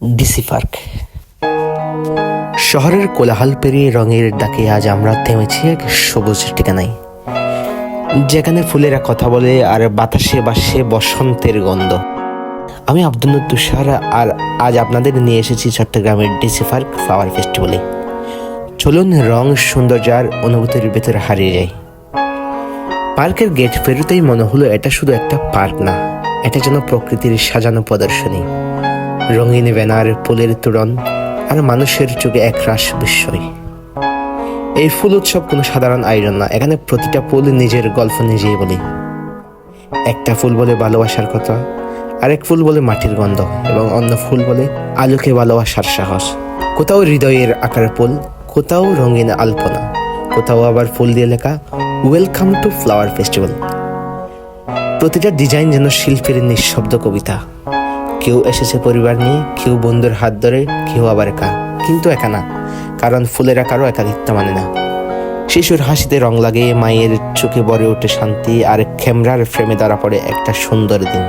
DC park. শহরের কোলাহল পেরিয়ে রঙের ডাকে আজ আমরা থেমেছি এক সবুজ ঠিকানায়, যেখানে ফুলেরা কথা বলে আর বাতাসে বাসে বসন্তের গন্ধ। আমি আব্দুল তুষার, আর আজ আপনাদের নিয়ে এসেছি চট্টগ্রামের ডিসি পার্ক ফ্লাওয়ার ফেস্টিভ্যালে। চলুন রং, সৌন্দর্য আর অনুভূতির ভেতরে হারিয়ে যাই। পার্কের গেট পেরোতেই মনে হলো এটা শুধু একটা পার্ক না, এটা যেন প্রকৃতির সাজানো প্রদর্শনী। রঙিন ব্যানার, ফুলের তোরণ আর মানুষের চোখে একরাশ বিস্ময়। এই ফুল উৎসব কোনো সাধারণ আয়োজন না, এখানে প্রতিটা ফুল নিজের গল্প নিজেই বলে। একটা ফুল বলে ভালোবাসার কথা, আরেক ফুল বলে মাটির গন্ধ, এবং অন্য ফুল বলে আলোকে ভালোবাসার সাহস। কোথাও হৃদয়ের আকার ফুল, কোথাও রঙিন আলপনা, কোথাও আবার ফুল দিয়ে লেখা ওয়েলকাম টু ফ্লাওয়ার ফেস্টিভ্যাল। প্রতিটা ডিজাইন যেন শিল্পের নিঃশব্দ কবিতা। কেউ এসেছে পরিবার নিয়ে, কেউ বন্ধুর হাত ধরে, কেউ আবার একা। কিন্তু একা না, কারণ ফুলেরা কারো একাকিত্ব মানে না। শিশুর হাসিতে রং লাগে, মায়ের চোখে ভরে ওঠে শান্তি, আর ক্যামেরার ফ্রেমে ধরা পড়ে একটা সুন্দর দিন।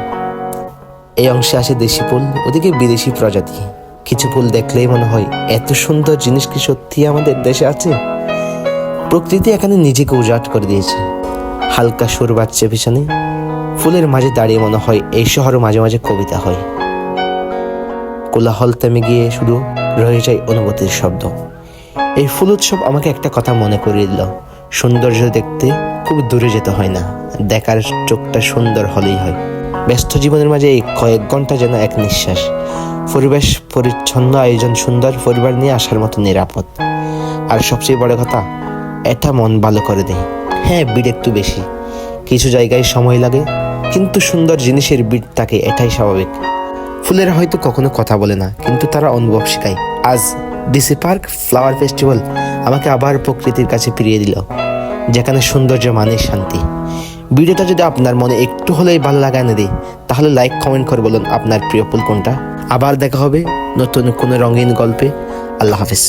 এই অংশে আসে দেশি ফুল, ওদিকে বিদেশি প্রজাতি। কিছু ফুল দেখলেই মনে হয় এত সুন্দর জিনিস কি সত্যি আমাদের দেশে আছে। প্রকৃতি এখানে নিজেকে উজাট করে দিয়েছে। হালকা সুর বাজছে পিছনে, ফুলের মাঝে দাঁড়িয়ে মনে হয় এই শহর মাঝে মাঝে কবিতা হয়। কোলাহল থেমে গিয়ে শুধু রয়ে যায় অনুভূতির শব্দ। এই ফুল উৎসব আমাকে একটা কথা মনে করিয়ে দিল, সৌন্দর্য দেখতে খুব দূরে যেতে হয় না, দেখার চোখটা সুন্দর হলেই হয়। ব্যস্ত জীবনের মাঝে এই কয়েক ঘন্টা যেন এক নিঃশ্বাস। পরিবেশ পরিচ্ছন্ন, আয়োজন সুন্দর, পরিবার নিয়ে আসার মতো নিরাপদ। আর সবচেয়ে বড় কথা, এটা মন ভালো করে দেয়। হ্যাঁ, ভিড় একটু বেশি, কিছু জায়গায় সময় লাগে, কিন্তু সুন্দর জিনিসের ভিড় থাকে, এটাই স্বাভাবিক। ফুলেরা হয়তো কখনো কথা বলে না, কিন্তু তারা অনুভব শেখায়। আজ ডিসি পার্ক ফ্লাওয়ার ফেস্টিভ্যাল আমাকে আবার প্রকৃতির কাছে ফিরিয়ে দিল, যেখানে সৌন্দর্য মানে শান্তি। ভিডিওটা যদি আপনার মনে একটু হলেই ভালো লাগা এনে দেয়, তাহলে লাইক, কমেন্ট করে বলুন আপনার প্রিয় ফুল কোনটা। আবার দেখা হবে নতুন কোনো রঙিন গল্পে। আল্লাহ হাফেজ।